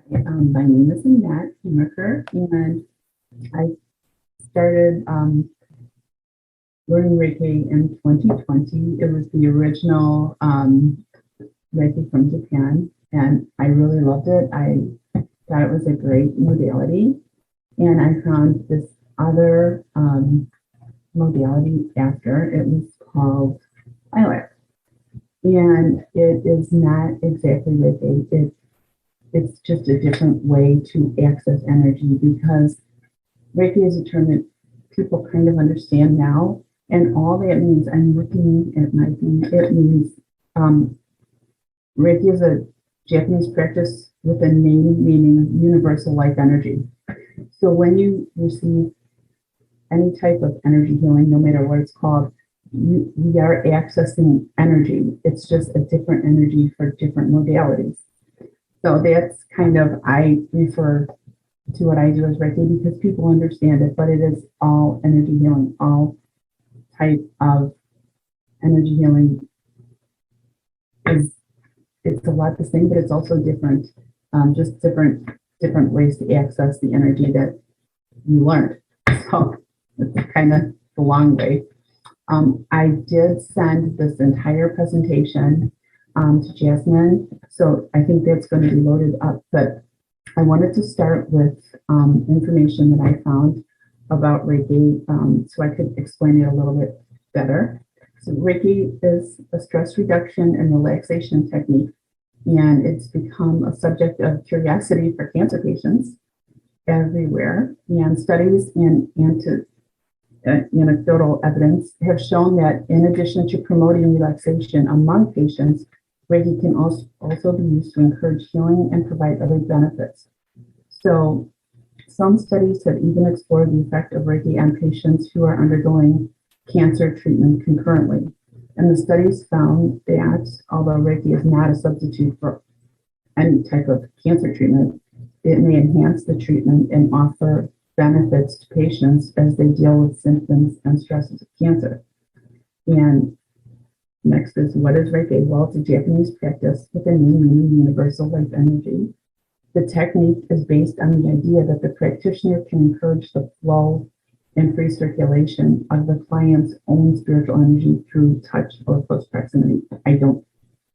My name is Annette Hemaker, and I started learning Reiki in 2020. It was the original Reiki from Japan, and I really loved it. I thought it was a great modality, and I found this other modality after. It was called Lilac, and it is not exactly Reiki. It's just a different way to access energy because Reiki is a term that people kind of understand now. And all that means, I'm looking at my thing, it means Reiki is a Japanese practice with a name meaning universal life energy. So when you receive any type of energy healing, no matter what it's called, we are accessing energy. It's just a different energy for different modalities. So that's kind of, I refer to what I do as Reiki because people understand it, but it is all energy healing, all type of energy healing it's a lot the same, but it's also different, just different ways to access the energy that you learned. So it's kind of the long way. I did send this entire presentation to Jasmine, so I think that's going to be loaded up, but I wanted to start with information that I found about Reiki so I could explain it a little bit better. So Reiki is a stress reduction and relaxation technique, and it's become a subject of curiosity for cancer patients everywhere. And studies and anecdotal evidence have shown that in addition to promoting relaxation among patients, Reiki can also be used to encourage healing and provide other benefits. So some studies have even explored the effect of Reiki on patients who are undergoing cancer treatment concurrently. And the studies found that although Reiki is not a substitute for any type of cancer treatment, it may enhance the treatment and offer benefits to patients as they deal with symptoms and stresses of cancer. And next is, what is Reiki? Well, it's a Japanese practice with a name meaning universal life energy. The technique is based on the idea that the practitioner can encourage the flow and free circulation of the client's own spiritual energy through touch or close proximity. I don't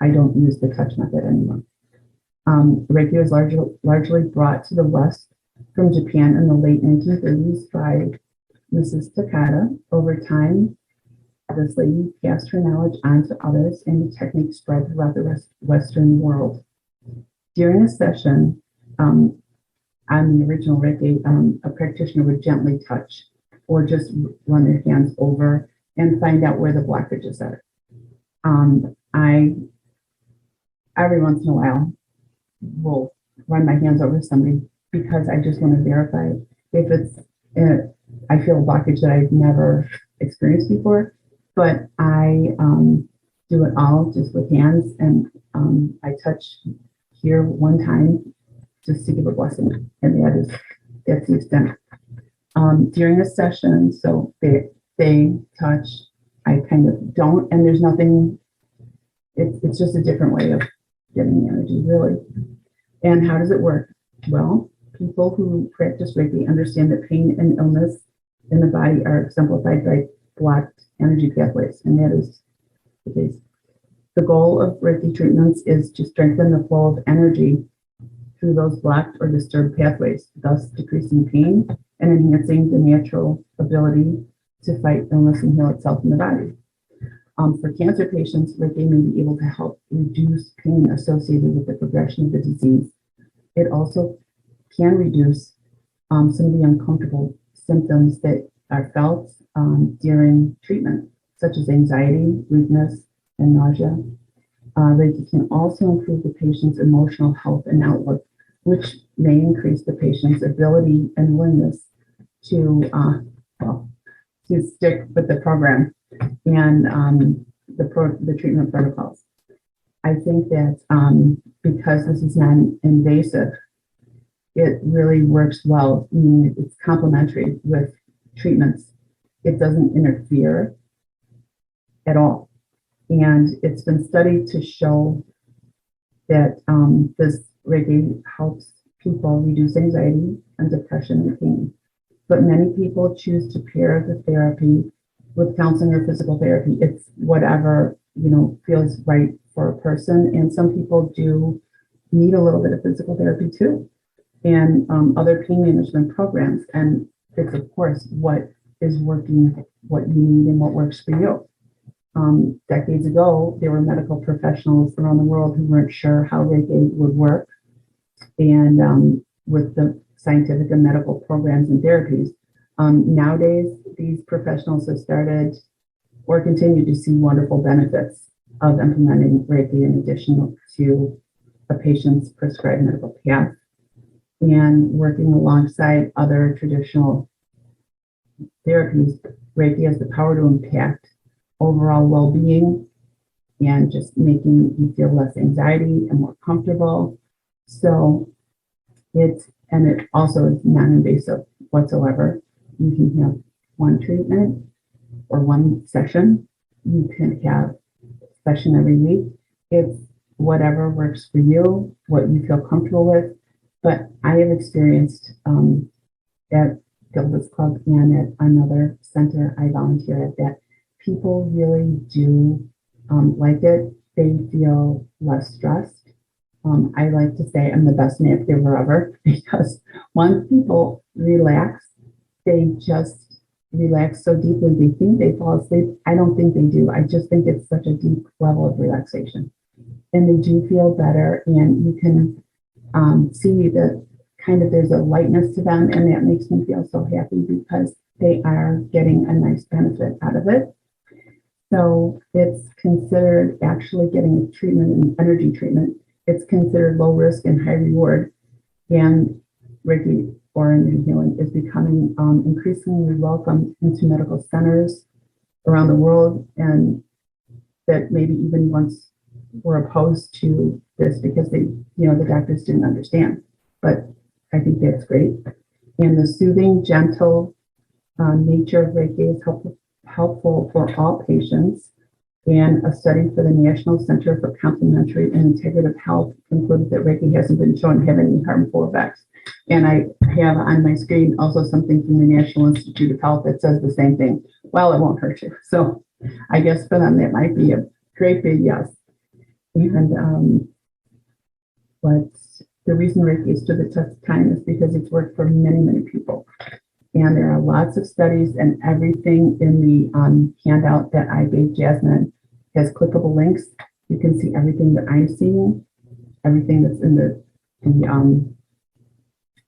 use the touch method anymore. Reiki was largely brought to the West from Japan in the late 1930s by Mrs. Takada. Over time, this lady passed her knowledge on to others, and the technique spread throughout the Western world. During a session on the original Reiki, a practitioner would gently touch or just run their hands over and find out where the blockages are. I, every once in a while, will run my hands over somebody because I just want to verify if it's, I feel a blockage that I've never experienced before, but I do it all just with hands, and I touch here one time just to give a blessing, and that's the extent. During a session, so they touch, I kind of don't, and there's nothing, it's just a different way of getting the energy, really. And how does it work? Well, people who practice Reiki understand that pain and illness in the body are exemplified by blocked energy pathways, and that is the case. The goal of Reiki treatments is to strengthen the flow of energy through those blocked or disturbed pathways, thus decreasing pain and enhancing the natural ability to fight illness and heal itself in the body. For cancer patients, Reiki may be able to help reduce pain associated with the progression of the disease. It also can reduce some of the uncomfortable symptoms that are felt during treatment, such as anxiety, weakness, and nausea. Reiki can also improve the patient's emotional health and outlook, which may increase the patient's ability and willingness to stick with the program and the treatment protocols. I think that because this is non-invasive, it really works well. I mean, it's complementary with treatments. It doesn't interfere at all. And it's been studied to show that this Reiki helps people reduce anxiety and depression and pain. But many people choose to pair the therapy with counseling or physical therapy. It's whatever, feels right for a person. And some people do need a little bit of physical therapy too, and other pain management programs. And it's, of course, what is working, what you need, and what works for you. Decades ago, there were medical professionals around the world who weren't sure how Reiki would work. And with the scientific and medical programs and therapies, nowadays, these professionals have started or continue to see wonderful benefits of implementing Reiki in addition to a patient's prescribed medical path, and working alongside other traditional therapies. Reiki has the power to impact overall well-being and just making you feel less anxiety and more comfortable. So it also is non-invasive whatsoever. You can have one treatment or one session. You can have a session every week. It's whatever works for you, what you feel comfortable with. But I have experienced at Gilda's Club and at another center I volunteer at that people really do like it. They feel less stressed. I like to say I'm the best nap giver ever, because once people relax, they just relax so deeply. They think they fall asleep. I don't think they do. I just think it's such a deep level of relaxation. And they do feel better, and you can see that kind of there's a lightness to them, and that makes me feel so happy because they are getting a nice benefit out of it. So it's considered, actually getting a treatment, an energy treatment, it's considered low risk and high reward. And Reiki or energy healing is becoming increasingly welcome into medical centers around the world, and that maybe even once were opposed to this because the doctors didn't understand. But I think that's great. And the soothing, gentle nature of Reiki is helpful for all patients. And a study for the National Center for Complementary and Integrative Health concluded that Reiki hasn't been shown to have any harmful effects. And I have on my screen also something from the National Institute of Health that says the same thing. Well, it won't hurt you. So I guess for them, that might be a great big yes. And but the reason Reiki stood the test of time is because it's worked for many, many people. And there are lots of studies, and everything in the handout that I gave Jasmine has clickable links. You can see everything that I'm seeing, everything that's in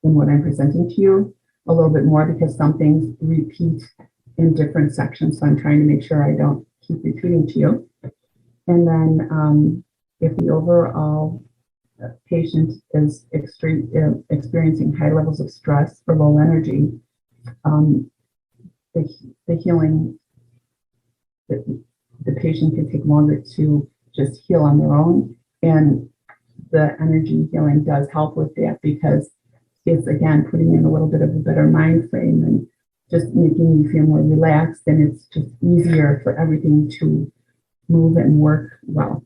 what I'm presenting to you, a little bit more, because some things repeat in different sections. So I'm trying to make sure I don't keep repeating to you. And then if the overall patient is experiencing high levels of stress or low energy, the healing, the patient can take longer to just heal on their own. And the energy healing does help with that, because it's, again, putting in a little bit of a better mind frame and just making you feel more relaxed. And it's just easier for everything to move and work well.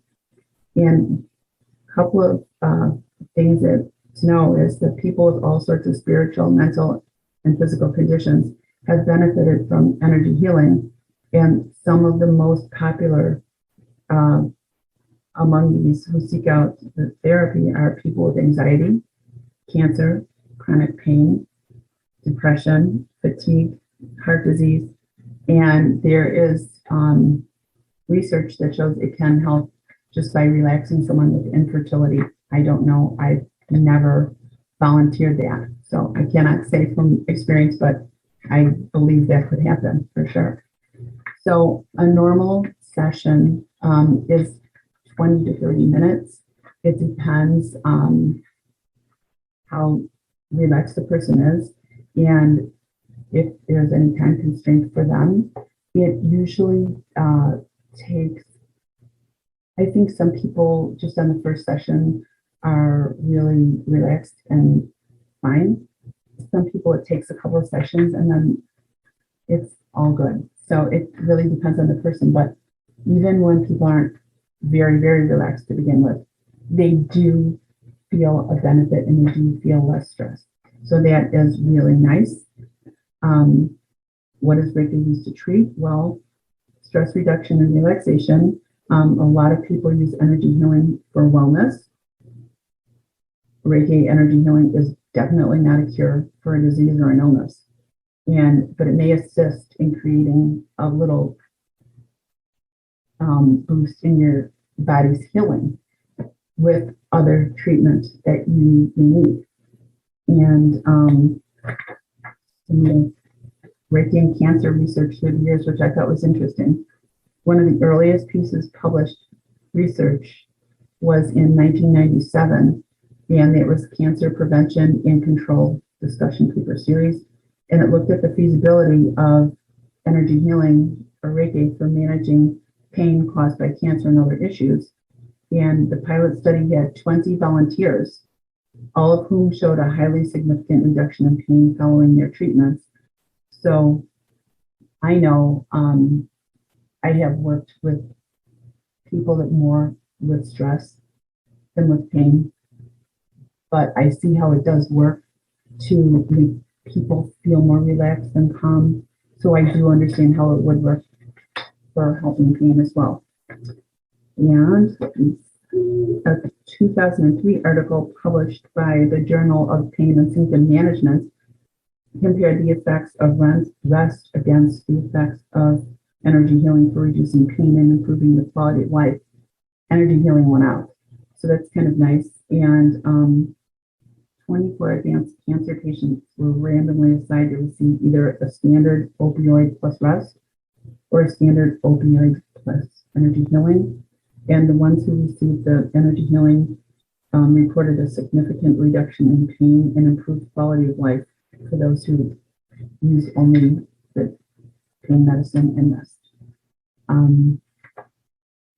And a couple of things to know is that people with all sorts of spiritual, mental, and physical conditions have benefited from energy healing. And some of the most popular among these who seek out the therapy are people with anxiety, cancer, chronic pain, depression, fatigue, heart disease. And there is research that shows it can help just by relaxing someone with infertility. I don't know. I've never volunteered that, so I cannot say from experience, but I believe that could happen for sure. So a normal session is 20 to 30 minutes. It depends on how relaxed the person is, and if there's any time constraint for them. It usually takes, I think some people just on the first session are really relaxed and fine. Some people it takes a couple of sessions and then it's all good. So it really depends on the person. But even when people aren't very, very relaxed to begin with, they do feel a benefit and they do feel less stressed. So that is really nice. What is Reiki used to treat? Well, stress reduction and relaxation. A lot of people use energy healing for wellness. Reiki energy healing is definitely not a cure for a disease or an illness, but it may assist in creating a little boost in your body's healing with other treatments that you need. And some Reiki and cancer research through the years, which I thought was interesting. One of the earliest pieces published research was in 1997, and it was Cancer Prevention and Control discussion paper series, and it looked at the feasibility of energy healing or Reiki for managing pain caused by cancer and other issues. And the pilot study had 20 volunteers, all of whom showed a highly significant reduction in pain following their treatments. So I know I have worked with people that more with stress than with pain, but I see how it does work to make people feel more relaxed and calm. So I do understand how it would work for helping pain as well. And a 2003 article published by the Journal of Pain and Symptom Management compared the effects of rest against the effects of energy healing for reducing pain and improving the quality of life. Energy healing won out. So that's kind of nice. And 24 advanced cancer patients were randomly assigned to receive either a standard opioid plus rest or a standard opioid plus energy healing. And the ones who received the energy healing reported a significant reduction in pain and improved quality of life for those who use only the pain medicine and rest.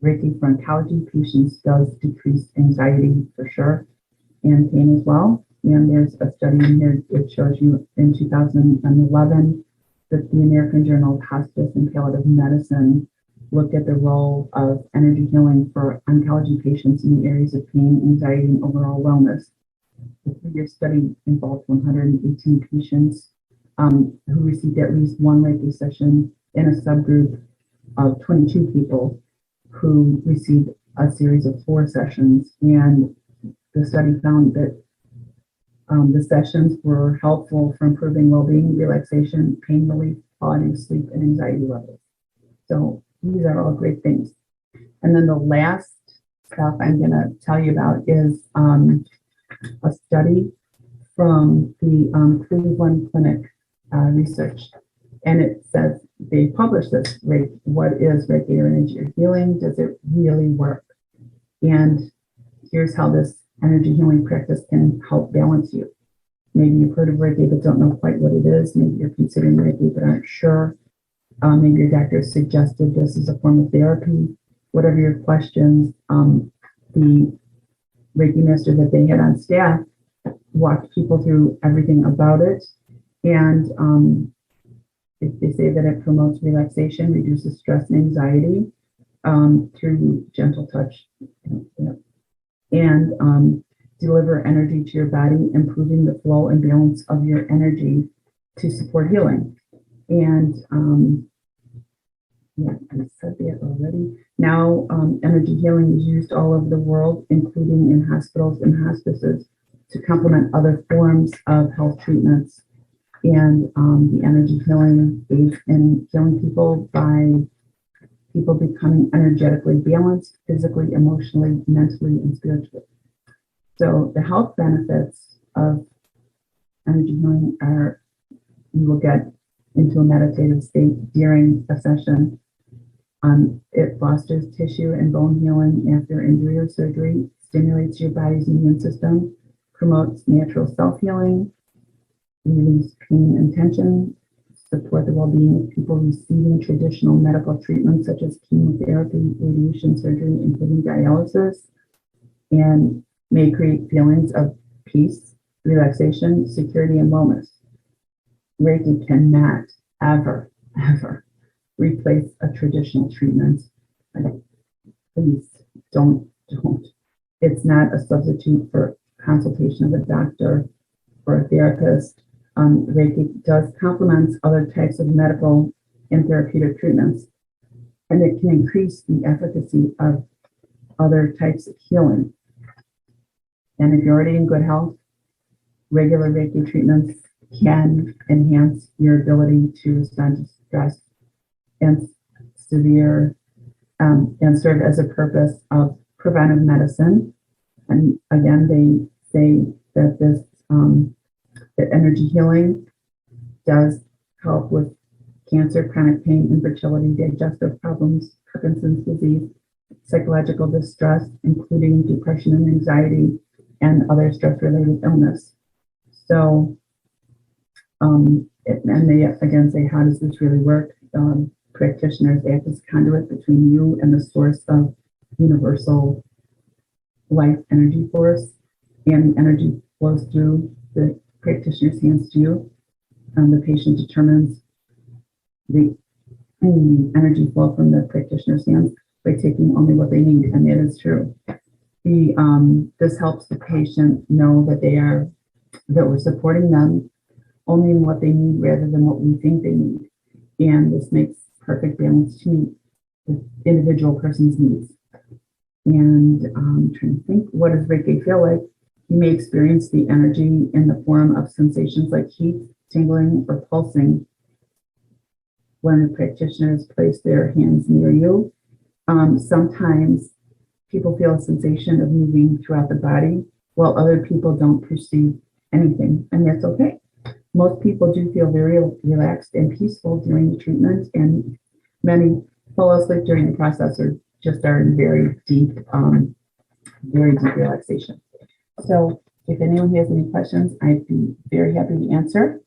Reiki for oncology patients does decrease anxiety for sure, and pain as well. And there's a study in here that shows you in 2011 that the American Journal of Hospice and Palliative Medicine looked at the role of energy healing for oncology patients in the areas of pain, anxiety, and overall wellness. The 3-year study involved 118 patients who received at least one Reiki session in a subgroup of 22 people who received a series of 4 sessions. And the study found that the sessions were helpful for improving well-being, relaxation, pain relief, quality of sleep, and anxiety levels. So these are all great things. And then the last stuff I'm going to tell you about is a study from the Cleveland Clinic research. And it says they published this, what is Reiki or energy healing? Does it really work? And here's how this energy healing practice can help balance you. Maybe you've heard of Reiki but don't know quite what it is. Maybe you're considering Reiki but aren't sure. Maybe your doctor suggested this as a form of therapy. Whatever your questions, the Reiki master that they had on staff walked people through everything about it. And they say that it promotes relaxation, reduces stress and anxiety through gentle touch, and deliver energy to your body, improving the flow and balance of your energy to support healing. And yeah, I said that already. Now, energy healing is used all over the world, including in hospitals and hospices, to complement other forms of health treatments. And the energy healing aids in healing people by people becoming energetically balanced, physically, emotionally, mentally, and spiritually. So the health benefits of energy healing are you will get into a meditative state during a session. It fosters tissue and bone healing after injury or surgery, stimulates your body's immune system, promotes natural self-healing, release pain and tension, support the well-being of people receiving traditional medical treatments such as chemotherapy, radiation surgery, including dialysis, and may create feelings of peace, relaxation, security, and wellness. Reiki cannot ever replace a traditional treatment. Please don't. It's not a substitute for consultation of a doctor or a therapist. Reiki does complement other types of medical and therapeutic treatments, and it can increase the efficacy of other types of healing. And if you're already in good health, regular Reiki treatments can enhance your ability to respond to stress and severe and serve as a purpose of preventive medicine. And again, they say that this that energy healing does help with cancer, chronic pain, infertility, digestive problems, Parkinson's disease, psychological distress, including depression and anxiety, and other stress-related illness. So, and they again say, how does this really work? Practitioners act as conduit between you and the source of universal life energy force, and the energy flows through the practitioner's hands to you. The patient determines the energy flow from the practitioner's hands by taking only what they need, and that is true. This helps the patient know that we're supporting them only in what they need rather than what we think they need. And this makes perfect balance to meet the individual person's needs. And I'm trying to think, what does Reiki feel like? You may experience the energy in the form of sensations like heat, tingling, or pulsing when the practitioners place their hands near you. Sometimes people feel a sensation of moving throughout the body, while other people don't perceive anything, and that's okay. Most people do feel very relaxed and peaceful during the treatment, and many fall asleep during the process or just are in very deep relaxation. So if anyone has any questions, I'd be very happy to answer.